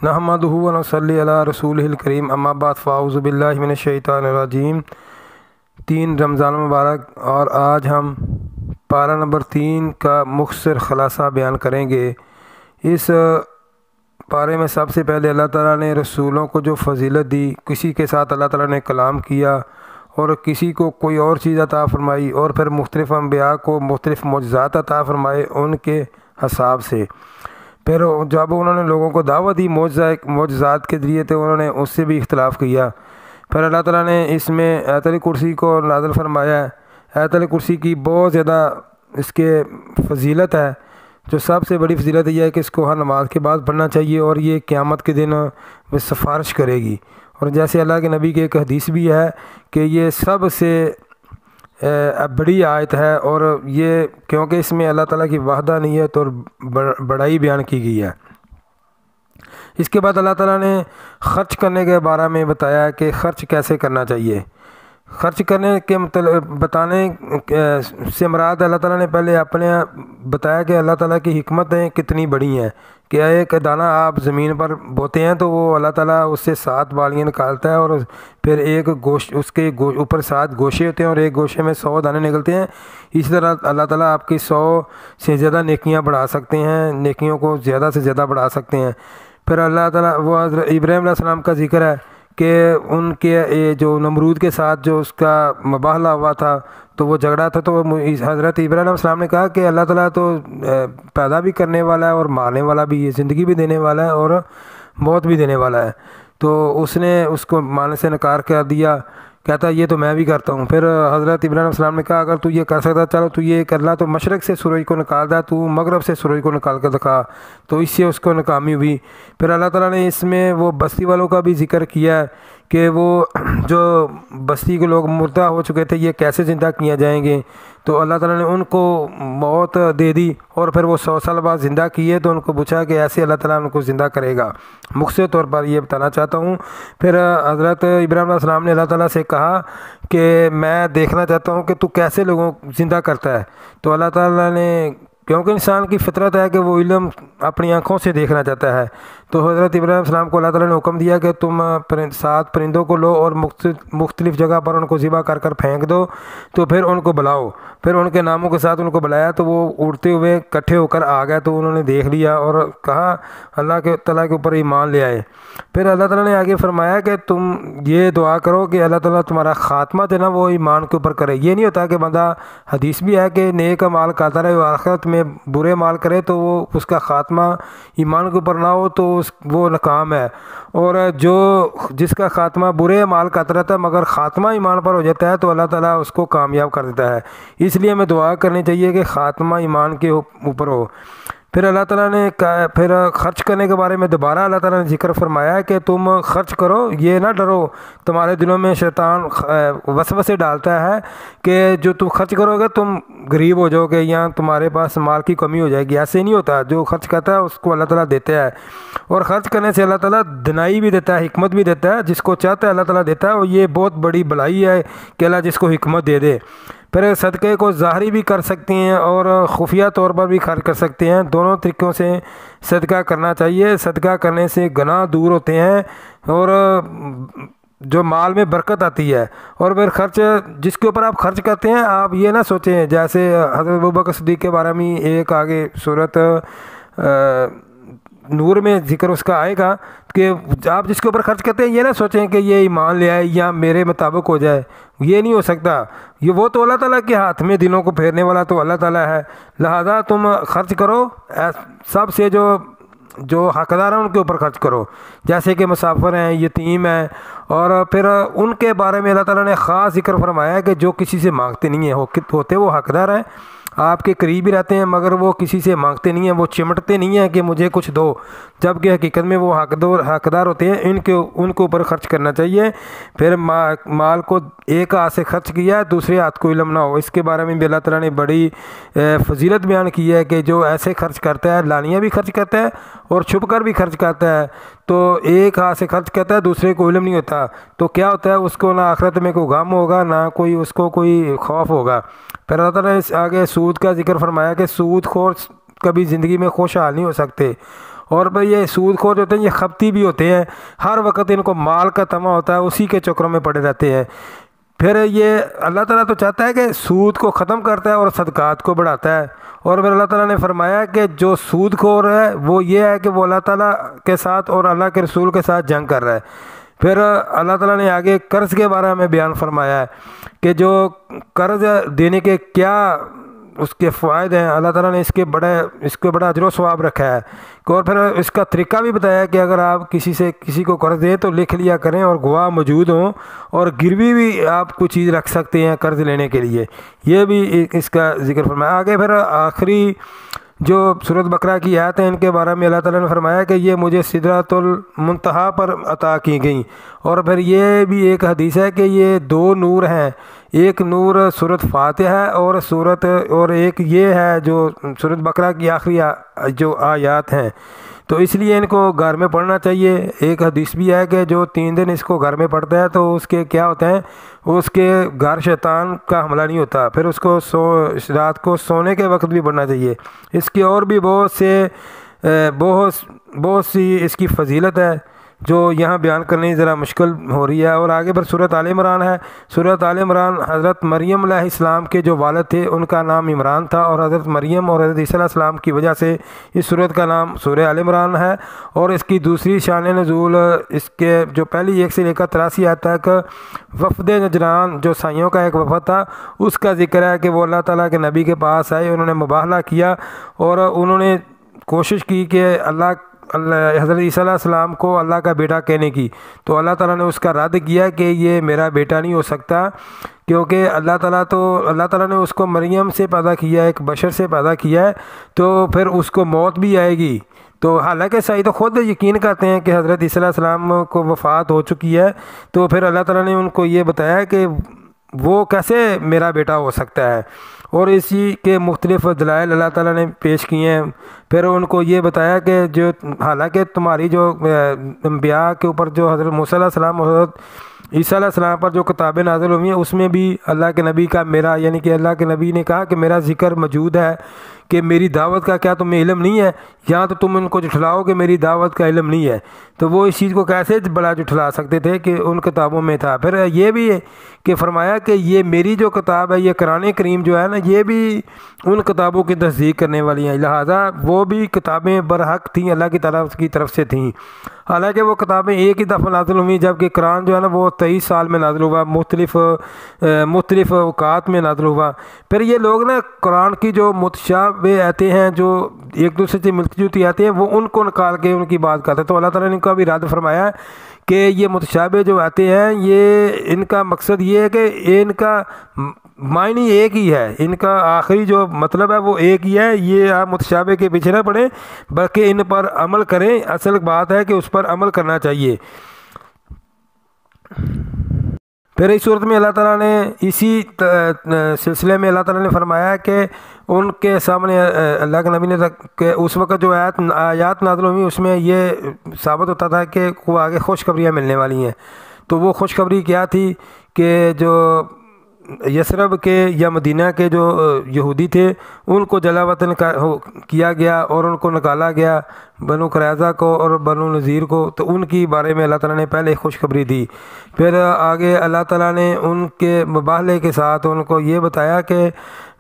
نحمدہ و نصلی علی رسولہ الکریم اما بعد فاعوذ باللہ من الشیطان الرجیم 3 رمضان مبارک، اور آج ہم پارہ نمبر 3 کا مختصر خلاصہ بیان کریں گے۔ اس پارے میں سب سے پہلے اللہ تعالیٰ نے رسولوں کو جو فضیلت دی، کسی کے ساتھ اللہ تعالیٰ نے کلام کیا اور کسی کو کوئی اور چیز عطا فرمائی، اور پھر مختلف انبیاء کو مختلف معجزات عطا فرمائے ان کے حساب سے۔ پھر جب انہوں نے لوگوں کو دعوت دی معجزات کے ذریعے، تو انہوں نے اس سے بھی اختلاف کیا۔ پھر اللہ تعالیٰ نے اس میں آیت الکرسی کو نازل فرمایا ہے۔ آیت الکرسی کی بہت زیادہ اس کے فضیلت ہے، جو سب سے بڑی فضیلت یہ ہے کہ اس کو ہر نماز کے بعد پڑھنا چاہیے، اور یہ قیامت کے دن وہ سفارش کرے گی۔ اور جیسے اللہ کے نبی کی ایک حدیث بھی ہے کہ یہ سب سے بڑی آیت ہے، اور یہ کیونکہ اس میں اللہ تعالیٰ کی وحدانیت اور بڑائی بیان کی گئی ہے۔ اس کے بعد اللہ تعالیٰ نے خرچ کرنے کے بارے میں بتایا کہ خرچ کیسے کرنا چاہیے۔ خرچ کرنے کے بتانے سے مراد اللہ تعالیٰ نے پہلے اپنے بتایا کہ اللہ تعالیٰ کی حکمتیں کتنی بڑی ہیں، کہ ایک دانہ آپ زمین پر بوتے ہیں تو وہ اللہ تعالیٰ اس سے 7 بالیاں نکالتا ہے، اور پھر ایک اس کے اوپر 7 گوشے ہوتے ہیں، اور ایک گوشے میں 100 دانے نکلتے ہیں۔ اسی طرح اللہ تعالیٰ آپ کی 100 سے زیادہ نیکیاں بڑھا سکتے ہیں، نیکیوں کو زیادہ سے زیادہ بڑھا سکتے ہیں۔ پھر اللہ تعالیٰ وہ حضرت ابراہیم علیہ السلام کا ذکر ہے کہ ان کے جو نمرود کے ساتھ جو اس کا مباحلہ ہوا تھا، تو وہ جھگڑا تھا، تو حضرت ابراہیم علیہ السلام نے کہا کہ اللہ تعالیٰ تو پیدا بھی کرنے والا ہے اور مارنے والا بھی ہے، زندگی بھی دینے والا ہے اور موت بھی دینے والا ہے۔ تو اس نے اس کو ماننے سے انکار کر دیا، کہتا یہ تو میں بھی کرتا ہوں۔ پھر حضرت ابراہیم علیہ السلام نے کہا اگر تو یہ کر سکتا چلو تو یہ کر لا، تو مشرق سے سورج کو نکال دا، تو مغرب سے سورج کو نکال کر دکھا، تو اس سے اس کو ناکامی ہوئی۔ پھر اللہ تعالیٰ نے اس میں وہ بستی والوں کا بھی ذکر کیا ہے کہ وہ جو بستی کے لوگ مردہ ہو چکے تھے، یہ کیسے زندہ کیا جائیں گے، تو اللہ تعالیٰ نے ان کو موت دے دی، اور پھر وہ 100 سال بعد زندہ کیے، تو ان کو پوچھا کہ ایسے اللہ تعالیٰ ان کو زندہ کرے گا۔ مختصر طور پر یہ بتانا چاہتا ہوں۔ پھر حضرت ابراہیم علیہ السلام نے اللہ تعالیٰ سے کہا کہ میں دیکھنا چاہتا ہوں کہ تو کیسے لوگوں کو زندہ کرتا ہے۔ تو اللہ تعالیٰ نے، کیونکہ انسان کی فطرت ہے کہ وہ علم اپنی آنکھوں سے دیکھنا چاہتا ہے، تو حضرت ابراہیم علیہ السلام کو اللہ تعالیٰ نے حکم دیا کہ تم 7 پرندوں کو لو اور مختلف جگہ پر ان کو ذبح کر کر پھینک دو، تو پھر ان کو بلاؤ۔ پھر ان کے ناموں کے ساتھ ان کو بلایا، تو وہ اڑتے ہوئے اکٹھے ہو کر آ گئے، تو انہوں نے دیکھ لیا اور کہا اللہ کے تعالیٰ کے اوپر ایمان لے آئے۔ پھر اللہ تعالیٰ نے آگے فرمایا کہ تم یہ دعا کرو کہ اللہ تعالیٰ تمہارا خاتمہ جو ہے نا وہ ایمان کے اوپر کرے۔ یہ نہیں ہوتا کہ بندہ، حدیث بھی ہے کہ نیک مال کرتا رہے اور آخرت میں برے مال کرے تو وہ اس کا خاتمہ ایمان کے اوپر نہ ہو تو وہ ناکام ہے، اور جس کا خاتمہ برے مال کرتا رہتا ہے مگر خاتمہ ایمان پر ہو جاتا ہے تو اللہ تعالیٰ اس کو کامیاب کر دیتا ہے۔ اس لیے ہمیں دعا کرنی چاہیے کہ خاتمہ ایمان کے اوپر ہو۔ پھر اللہ تعالیٰ نے پھر خرچ کرنے کے بارے میں دوبارہ اللہ تعالیٰ نے ذکر فرمایا کہ تم خرچ کرو، یہ نہ ڈرو، تمہارے دلوں میں شیطان وسوسے ڈالتا ہے کہ جو تم خرچ کرو گے تم غریب ہو جاؤ گے یا تمہارے پاس مال کی کمی ہو جائے گی۔ ایسے نہیں ہوتا، جو خرچ کرتا ہے اس کو اللہ تعالیٰ دیتا ہے، اور خرچ کرنے سے اللہ تعالیٰ دنائی بھی دیتا ہے، حکمت بھی دیتا ہے، جس کو چاہتا ہے اللہ تعالیٰ دیتا ہے، اور یہ بہت بڑی بھلائی ہے کہ اللہ جس کو حکمت دے دے۔ پھر صدقے کو ظاہری بھی کر سکتی ہیں اور خفیہ طور پر بھی خرچ کر سکتے ہیں، دونوں طریقوں سے صدقہ کرنا چاہیے۔ صدقہ کرنے سے گناہ دور ہوتے ہیں اور جو مال میں برکت آتی ہے۔ اور پھر خرچ جس کے اوپر آپ خرچ کرتے ہیں، آپ یہ نہ سوچیں، جیسے حضرت ابوبکر صدیق کے بارے میں ایک آگے صورت نور میں ذکر اس کا آئے گا کہ آپ جس کے اوپر خرچ کرتے ہیں یہ نہ سوچیں کہ یہ ایمان لے آئے یا میرے مطابق ہو جائے، یہ نہیں ہو سکتا، یہ وہ تو اللہ تعالیٰ کے ہاتھ میں، دلوں کو پھیرنے والا تو اللہ تعالیٰ ہے۔ لہذا تم خرچ کرو، سب سے جو حقدار ہیں ان کے اوپر خرچ کرو، جیسے کہ مسافر ہیں، یتیم ہیں، اور پھر ان کے بارے میں اللہ تعالیٰ نے خاص ذکر فرمایا ہے کہ جو کسی سے مانگتے نہیں ہیں، ہوتے وہ حقدار ہیں، آپ کے قریب ہی رہتے ہیں مگر وہ کسی سے مانگتے نہیں ہیں، وہ چمٹتے نہیں ہیں کہ مجھے کچھ دو، جبکہ حقیقت میں وہ حقدار ہوتے ہیں، ان کے اوپر خرچ کرنا چاہیے۔ پھر مال کو ایک ہاتھ سے خرچ کیا ہے، دوسرے ہاتھ کو علم نہ ہو، اس کے بارے میں بھی اللہ تعالیٰ نے بڑی فضیلت بیان کی ہے کہ جو ایسے خرچ کرتا ہے، لانیاں بھی خرچ کرتا ہے اور چھپ کر بھی خرچ کرتا ہے، تو ایک ہاتھ سے خرچ کرتا ہے، دوسرے کو علم نہیں ہوتا، تو کیا ہوتا ہے اس کو نہ آخرت میں کوئی غم ہوگا نہ کوئی اس کو کوئی خوف ہوگا۔ پھر اللہ تعالیٰ نے آگے سود کا ذکر فرمایا کہ سود خور کبھی زندگی میں خوشحال نہیں ہو سکتے، اور بھئی یہ سود خور جو ہوتے ہیں یہ خبتی بھی ہوتے ہیں، ہر وقت ان کو مال کا طمع ہوتا ہے، اسی کے چکروں میں پڑے رہتے ہیں۔ پھر یہ اللہ تعالیٰ تو چاہتا ہے کہ سود کو ختم کرتا ہے اور صدقات کو بڑھاتا ہے، اور پھر اللہ تعالیٰ نے فرمایا کہ جو سود خور ہے وہ یہ ہے کہ وہ اللہ تعالیٰ کے ساتھ اور اللہ کے رسول کے ساتھ جنگ کر رہا ہے۔ پھر اللہ تعالیٰ نے آگے قرض کے بارے میں بیان فرمایا ہے کہ جو قرض دینے کے کیا اس کے فوائد ہیں، اللہ تعالیٰ نے اس کے بڑا اجر و ثواب رکھا ہے، اور پھر اس کا طریقہ بھی بتایا کہ اگر آپ کسی کو قرض دیں تو لکھ لیا کریں اور گواہ موجود ہوں، اور گروی بھی آپ کوئی چیز رکھ سکتے ہیں قرض لینے کے لیے، یہ بھی اس کا ذکر فرمایا۔ آگے پھر آخری جو سورۃ بقرہ کی آیت ہیں ان کے بارے میں اللہ تعالیٰ نے فرمایا کہ یہ مجھے سدرۃ المنتہا پر عطا کی گئیں، اور پھر یہ بھی ایک حدیث ہے کہ یہ دو نور ہیں، ایک نور سورۃ فاتحہ ہے اور ایک یہ ہے جو سورۃ بقرہ کی آخری جو آیات ہیں، تو اس لیے ان کو گھر میں پڑھنا چاہیے۔ ایک حدیث بھی ہے کہ جو 3 دن اس کو گھر میں پڑھتا ہے تو اس کے کیا ہوتے ہیں، اس کے گھر شیطان کا حملہ نہیں ہوتا۔ پھر اس کو رات کو سونے کے وقت بھی پڑھنا چاہیے۔ اس کی اور بھی بہت سی اس کی فضیلت ہے جو یہاں بیان کرنی ذرا مشکل ہو رہی ہے۔ اور آگے پر سورۃ آل عمران ہے۔ سورۃ آل عمران حضرت مریم علیہ السلام کے جو والد تھے ان کا نام عمران تھا، اور حضرت مریم اور حضرت عیسیٰ علیہ السلام کی وجہ سے اس سورت کا نام سورہ آل عمران ہے۔ اور اس کی دوسری شان نزول اس کے جو پہلی 1 سے لے کر 83 آیت تک وفد نجران جو سائیوں کا ایک وفد تھا اس کا ذکر ہے کہ وہ اللہ تعالیٰ کے نبی کے پاس آئے، انہوں نے مباہلہ کیا اور انہوں نے کوشش کی کہ حضرت عیسیٰ علیہ السلام کو اللہ کا بیٹا کہنے کی، تو اللہ تعالیٰ نے اس کا رد کیا کہ یہ میرا بیٹا نہیں ہو سکتا، کیونکہ اللہ تعالیٰ نے اس کو مریم سے پیدا کیا ہے، ایک بشر سے پیدا کیا ہے، تو پھر اس کو موت بھی آئے گی۔ تو حالانکہ سعی تو خود یقین کرتے ہیں کہ حضرت عیسیٰ علیہ السلام کو وفات ہو چکی ہے، تو پھر اللہ تعالیٰ نے ان کو یہ بتایا کہ وہ کیسے میرا بیٹا ہو سکتا ہے، اور اسی کے مختلف دلائل اللہ تعالیٰ نے پیش کیے ہیں۔ پھر ان کو یہ بتایا کہ جو حالانکہ تمہاری جو انبیاء کے اوپر جو حضرت موسیٰ علیہ السلام اور حضرت عیسیٰ علیہ السلام پر جو کتابیں نازل ہوئی ہیں اس میں بھی اللہ کے نبی کا یعنی کہ اللہ کے نبی نے کہا کہ میرا ذکر موجود ہے، کہ میری دعوت کا کیا تمہیں علم نہیں ہے، یہاں تو تم ان کو جھٹلاؤ کہ میری دعوت کا علم نہیں ہے، تو وہ اس چیز کو کیسے بڑا جھٹلا سکتے تھے کہ ان کتابوں میں تھا۔ پھر یہ بھی ہے کہ فرمایا کہ یہ میری جو کتاب ہے، یہ قرآن کریم جو ہے نا، یہ بھی ان کتابوں کی تصدیق کرنے والی ہیں، لہٰذا وہ بھی کتابیں برحق تھیں، اللہ کی طرف سے تھیں۔ حالانکہ وہ کتابیں ایک ہی دفعہ نازل ہوئی، جبکہ قرآن جو ہے نا وہ 23 سال میں نازل ہوا، مختلف اوقات میں نازل ہوا۔ پھر یہ لوگ نا قرآن کی جو متشابہ آیتیں ہیں، جو ایک دوسرے سے ملتی جلتی آتے ہیں، وہ ان کو نکال کے ان کی بات کرتے ہیں، تو اللہ تعالیٰ نے ان کا بھی رد فرمایا کہ یہ متشابہ جو آتے ہیں، یہ ان کا مقصد یہ ہے کہ ان کا معنی ایک ہی ہے، ان کا آخری جو مطلب ہے وہ ایک ہی ہے، یہ آپ متشابہ کے پیچھے نہ پڑیں بلکہ ان پر عمل کریں۔ اصل بات ہے کہ اس پر عمل کرنا چاہیے۔ پھر اس صورت میں اللہ تعالیٰ نے اسی سلسلے میں اللہ تعالیٰ نے فرمایا کہ ان کے سامنے اللہ کے نبی نے کہ اس وقت جو آیات نازل ہوئی اس میں یہ ثابت ہوتا تھا کہ وہ آگے خوشخبریاں ملنے والی ہیں، تو وہ خوشخبری کیا تھی کہ جو یثرب کے یا مدینہ کے جو یہودی تھے ان کو جلا وطن کیا گیا اور ان کو نکالا گیا، بنو قریظہ کو اور بنو نذیر کو، تو ان کی بارے میں اللہ تعالیٰ نے پہلے خوشخبری دی۔ پھر آگے اللہ تعالیٰ نے ان کے مباہلے کے ساتھ ان کو یہ بتایا کہ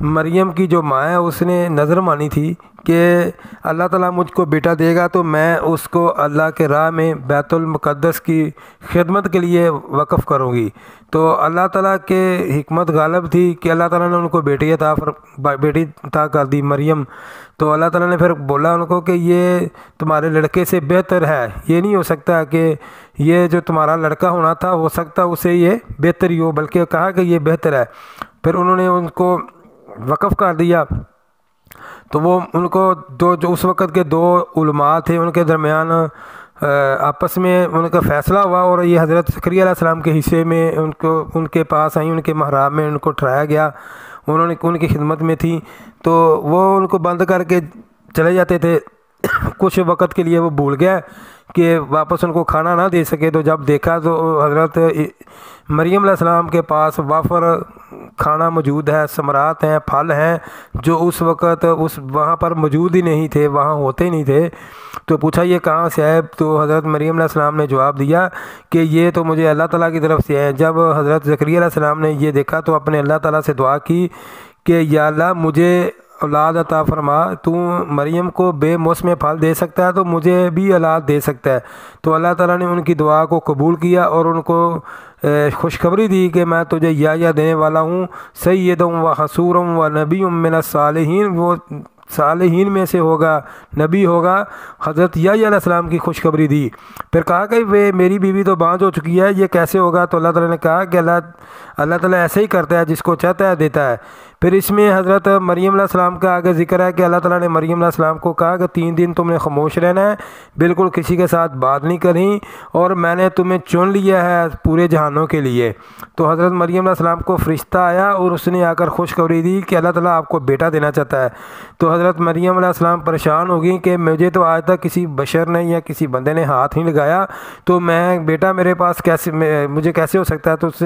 مریم کی جو ماں ہے اس نے نظر مانی تھی کہ اللہ تعالیٰ مجھ کو بیٹا دے گا تو میں اس کو اللہ کے راہ میں بیت المقدس کی خدمت کے لیے وقف کروں گی، تو اللہ تعالیٰ کے حکمت غالب تھی کہ اللہ تعالیٰ نے ان کو بیٹی عطا کر دی مریم، تو اللہ تعالیٰ نے پھر بولا ان کو کہ یہ تمہارے لڑکے سے بہتر ہے، یہ نہیں ہو سکتا کہ یہ جو تمہارا لڑکا ہونا تھا ہو سکتا اسے یہ بہتر ہی ہو، بلکہ کہا کہ یہ بہتر ہے۔ پھر انہوں نے ان کو وقف کر دیا، تو وہ ان کو جو اس وقت کے 2 علماء تھے ان کے درمیان آپس میں ان کا فیصلہ ہوا، اور یہ حضرت زکریا علیہ السلام کے حصے میں ان کے پاس آئیں، ان کے محراب میں ان کو ٹھہرایا گیا، ان کی خدمت میں تھی، تو وہ ان کو بند کر کے چلے جاتے تھے، کچھ وقت کے لیے وہ بھول گیا کہ واپس ان کو کھانا نہ دے سکے، تو جب دیکھا تو حضرت مریم علیہ السلام کے پاس وافر کھانا موجود ہے، ثمرات ہیں، پھل ہیں، جو اس وقت وہاں پر موجود ہی نہیں تھے، وہاں ہوتے ہی نہیں تھے۔ تو پوچھا یہ کہاں سے ہے؟ تو حضرت مریم علیہ السلام نے جواب دیا کہ یہ تو مجھے اللہ تعالیٰ کی طرف سے ہے۔ جب حضرت زکریا علیہ السلام نے یہ دیکھا تو اپنے اللہ تعالیٰ سے دعا کی کہ یا اللہ مجھے اولاد عطا فرما، تو مریم کو بے موسم پھل دے سکتا ہے تو مجھے بھی اولاد دے سکتا ہے۔ تو اللہ تعالیٰ نے ان کی دعا کو قبول کیا اور ان کو خوشخبری دی کہ میں تجھے یا دینے والا ہوں، سیدم و حصورم و نبی من الصالحین، وہ صالحین میں سے ہوگا، نبی ہوگا۔ حضرت یحییٰ علیہ السلام کی خوشخبری دی۔ پھر کہا کہ میری بیوی تو بانجھ ہو چکی ہے، یہ کیسے ہوگا؟ تو اللہ تعالیٰ نے کہا کہ اللہ تعالیٰ ایسے ہی کرتا ہے، جس کو چاہتا ہے دیتا ہے۔ پھر اس میں حضرت مریم علیہ السلام کا آگے ذکر ہے کہ اللہ تعالیٰ نے مریم علیہ السلام کو کہا کہ 3 دن تم نے خاموش رہنا ہے، بالکل کسی کے ساتھ بات نہیں کرنی، اور میں نے تمہیں چن لیا ہے پورے جہانوں کے لیے۔ تو حضرت مریم علیہ السلام کو فرشتہ آیا اور اس نے آ کر خوشخبری دی کہ اللہ تعالیٰ آپ کو بیٹا دینا چاہتا ہے۔ تو حضرت مریم علیہ السلام پریشان ہو گئی کہ مجھے تو آج تک کسی بشر نے یا کسی بندے نے ہاتھ نہیں لگایا، تو میں بیٹا میرے پاس کیسے مجھے کیسے ہو سکتا ہے؟ تو اس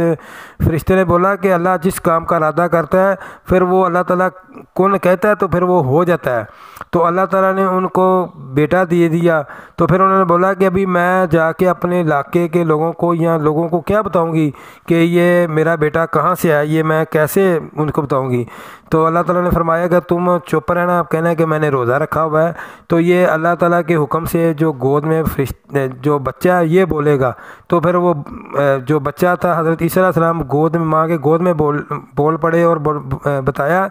فرشتے نے بولا کہ اللہ جس کام کا ارادہ کرتا ہے پھر وہ اللہ تعالیٰ کون کہتا ہے تو پھر وہ ہو جاتا ہے۔ تو اللہ تعالیٰ نے ان کو بیٹا دے دیا۔ تو پھر انہوں نے بولا کہ ابھی میں جا کے اپنے علاقے کے لوگوں کو یا لوگوں کو کیا بتاؤں گی کہ یہ میرا بیٹا کہاں سے ہے، یہ میں کیسے ان کو بتاؤں گی؟ تو اللہ تعالیٰ نے فرمایا کہ تم چپ رہنا، آپ کہنا ہے کہ میں نے روزہ رکھا ہوا ہے۔ تو یہ اللہ تعالیٰ کے حکم سے جو گود میں جو بچہ ہے یہ بولے گا، تو پھر وہ جو بچہ تھا حضرت عیسیٰ علیہ السلام گود میں ماں کے گود میں بول پڑے اور بتایا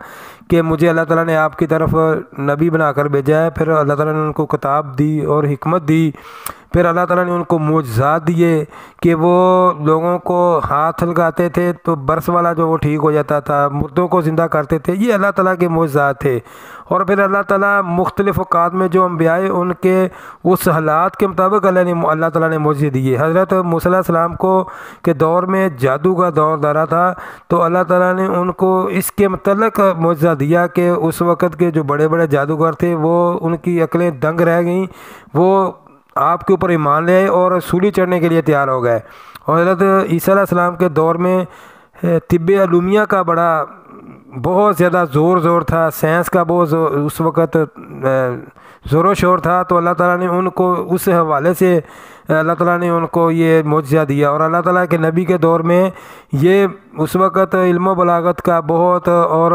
کہ مجھے اللہ تعالیٰ نے آپ کی طرف نبی بنا کر بھیجا ہے۔ پھر اللہ تعالیٰ نے ان کو کتاب دی اور حکمت دی۔ پھر اللہ تعالیٰ نے ان کو معجزات دیے کہ وہ لوگوں کو ہاتھ لگاتے تھے تو برس والا جو وہ ٹھیک ہو جاتا تھا، مردوں کو زندہ کرتے تھے، یہ اللہ تعالیٰ کے معجزات تھے۔ اور پھر اللہ تعالیٰ مختلف اوقات میں جو انبیاء ان کے اس حالات کے مطابق اللہ تعالیٰ نے معجزے دیے۔ حضرت موسیٰ علیہ السلام کو کے دور میں جادو کا دور دارا تھا، تو اللہ تعالیٰ نے ان کو اس کے متعلق معجزہ دیا کہ اس وقت کے جو بڑے بڑے جادوگر تھے وہ ان کی عقلیں دنگ رہ گئیں، وہ آپ کے اوپر ایمان لے آئے اور سولی چڑھنے کے لیے تیار ہو گئے۔ اور حضرت عیسیٰ علیہ السلام کے دور میں طب علومیہ کا بہت زیادہ زور تھا، سائنس کا بہت اس وقت زور و شور تھا۔ تو اللہ تعالیٰ نے ان کو اس حوالے سے اللہ تعالیٰ نے ان کو یہ معجزہ دیا۔ اور اللہ تعالیٰ کے نبی کے دور میں یہ اس وقت علم و بلاغت کا بہت اور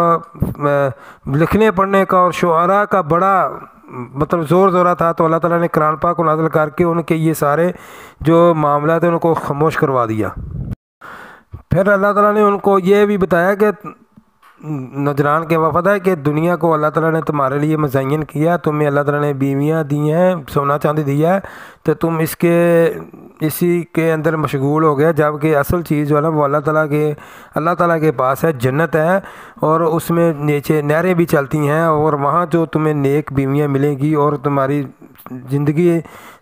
لکھنے پڑھنے کا اور شعراء کا بڑا زورا تھا۔ تو اللہ تعالیٰ نے قرآن پاک کو نازل کر کے ان کے یہ سارے جو معاملات ہیں ان کو خاموش کروا دیا۔ پھر اللہ تعالیٰ نے ان کو یہ بھی بتایا کہ نجران کے وفد ہے کہ دنیا کو اللہ تعالیٰ نے تمہارے لیے مزین کیا، تمہیں اللہ تعالیٰ نے بیویاں دی ہیں، سونا چاندی دیا ہے، تو تم اسی کے اندر مشغول ہو گئے، جبکہ اصل چیز جو ہے نا وہ اللہ تعالیٰ کے پاس ہے، جنت ہے، اور اس میں نیچے نہریں بھی چلتی ہیں، اور وہاں جو تمہیں نیک بیویاں ملیں گی اور تمہاری زندگی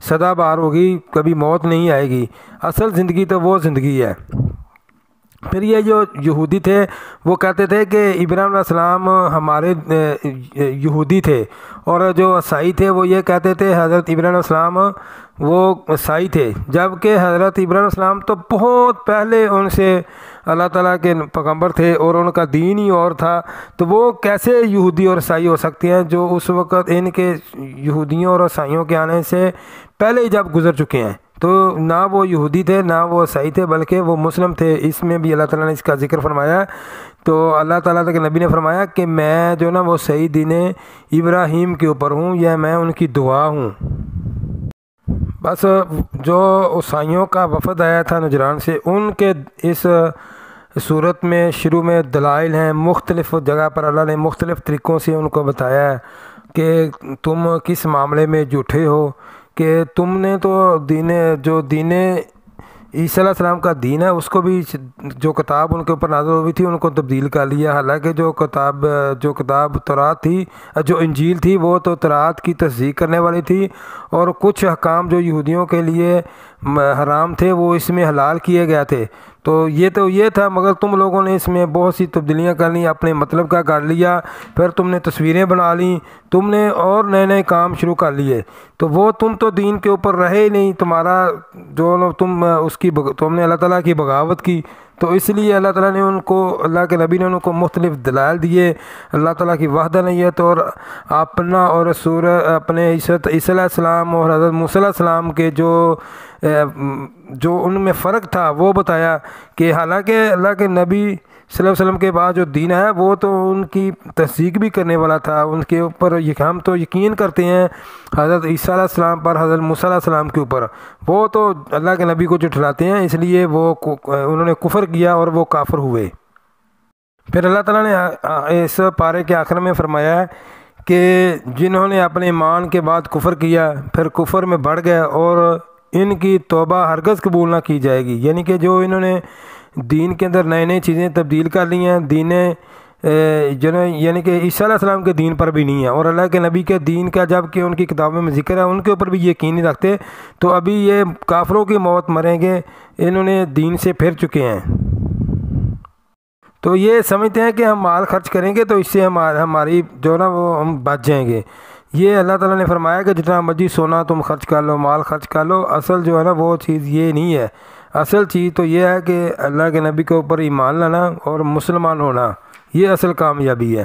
سدا بار ہوگی، کبھی موت نہیں آئے گی۔ اصل زندگی تو وہ زندگی ہے۔ پھر یہ جو یہودی تھے وہ کہتے تھے کہ ابراہیم علیہ السلام ہمارے یہودی تھے، اور جو عیسائی تھے وہ یہ کہتے تھے حضرت ابراہیم علیہ السلام وہ عیسائی تھے، جبکہ حضرت ابراہیم علیہ السلام تو بہت پہلے ان سے اللہ تعالیٰ کے پیغمبر تھے اور ان کا دین ہی اور تھا۔ تو وہ کیسے یہودی اور عیسائی ہو سکتے ہیں جو اس وقت ان کے یہودیوں اور عیسائیوں کے آنے سے پہلے ہی جب گزر چکے ہیں؟ تو نہ وہ یہودی تھے نہ وہ عیسائی تھے، بلکہ وہ مسلم تھے۔ اس میں بھی اللہ تعالیٰ نے اس کا ذکر فرمایا۔ تو اللہ تعالیٰ کے نبی نے فرمایا کہ میں جو نا وہ صحیح دین ابراہیم کے اوپر ہوں، یا میں ان کی دعا ہوں۔ بس جو عیسائیوں کا وفد آیا تھا نجران سے، ان کے اس صورت میں شروع میں دلائل ہیں، مختلف جگہ پر اللہ نے مختلف طریقوں سے ان کو بتایا ہے کہ تم کس معاملے میں جھوٹے ہو، کہ تم نے تو دین عیسیٰ علیہ السلام کا دین ہے اس کو بھی، جو کتاب ان کے اوپر نازل ہوئی تھی ان کو تبدیل کر لیا، حالانکہ جو کتاب تورات تھی، جو انجیل تھی، وہ تو تورات کی تصدیق کرنے والی تھی، اور کچھ احکام جو یہودیوں کے لیے حرام تھے وہ اس میں حلال کیے گئے تھے۔ تو یہ تھا، مگر تم لوگوں نے اس میں بہت سی تبدیلیاں کر لیں، اپنے مطلب کا کر لیا، پھر تم نے تصویریں بنا لیں، تم نے اور نئے کام شروع کر لیے، تو وہ تم تو دین کے اوپر رہے ہی نہیں، تمہارا جو تم نے اللہ تعالیٰ کی بغاوت کی، تو اس لیے اللہ تعالیٰ نے ان کو، اللہ کے نبی نے ان کو مختلف دلائل دیے اللہ تعالیٰ کی وحدانیت اور اپنا اور رسول اپنے عیسیٰ علیہ السلام اور حضرت موسیٰ علیہ السلام کے جو ان میں فرق تھا وہ بتایا، کہ حالانکہ اللہ کے نبی صلی اللہ علیہ وسلم کے بعد جو دین ہے وہ تو ان کی تصدیق بھی کرنے والا تھا، ان کے اوپر ہم تو یقین کرتے ہیں حضرت عیسیٰ علیہ السلام پر، حضرت موسیٰ علیہ السلام کے اوپر، وہ تو اللہ کے نبی کو جھٹلاتے ہیں، اس لیے انہوں نے کفر کیا اور وہ کافر ہوئے۔ پھر اللہ تعالیٰ نے اس پارے کے آخر میں فرمایا ہے کہ جنہوں نے اپنے ایمان کے بعد کفر کیا، پھر کفر میں بڑھ گئے، اور ان کی توبہ ہرگز قبول نہ کی جائے گی، یعنی کہ جو انہوں نے دین کے اندر نئی چیزیں تبدیل کر لی ہیں، یعنی کہ عیسیٰ علیہ السلام کے دین پر بھی نہیں ہے، اور اللہ کے نبی کے دین کا جب کہ ان کی کتابوں میں ذکر ہے ان کے اوپر بھی یقین نہیں رکھتے، تو ابھی یہ کافروں کی موت مریں گے، انہوں نے دین سے پھر چکے ہیں۔ تو یہ سمجھتے ہیں کہ ہم مال خرچ کریں گے تو اس سے ہماری جو نا وہ ہم بچ جائیں گے۔ یہ اللہ تعالیٰ نے فرمایا کہ جتنا مرضی سونا تم خرچ کر لو، مال خرچ کر لو، اصل جو ہے نا وہ چیز یہ نہیں ہے، اصل چیز تو یہ ہے کہ اللہ کے نبی کے اوپر ایمان لانا اور مسلمان ہونا، یہ اصل کامیابی ہے۔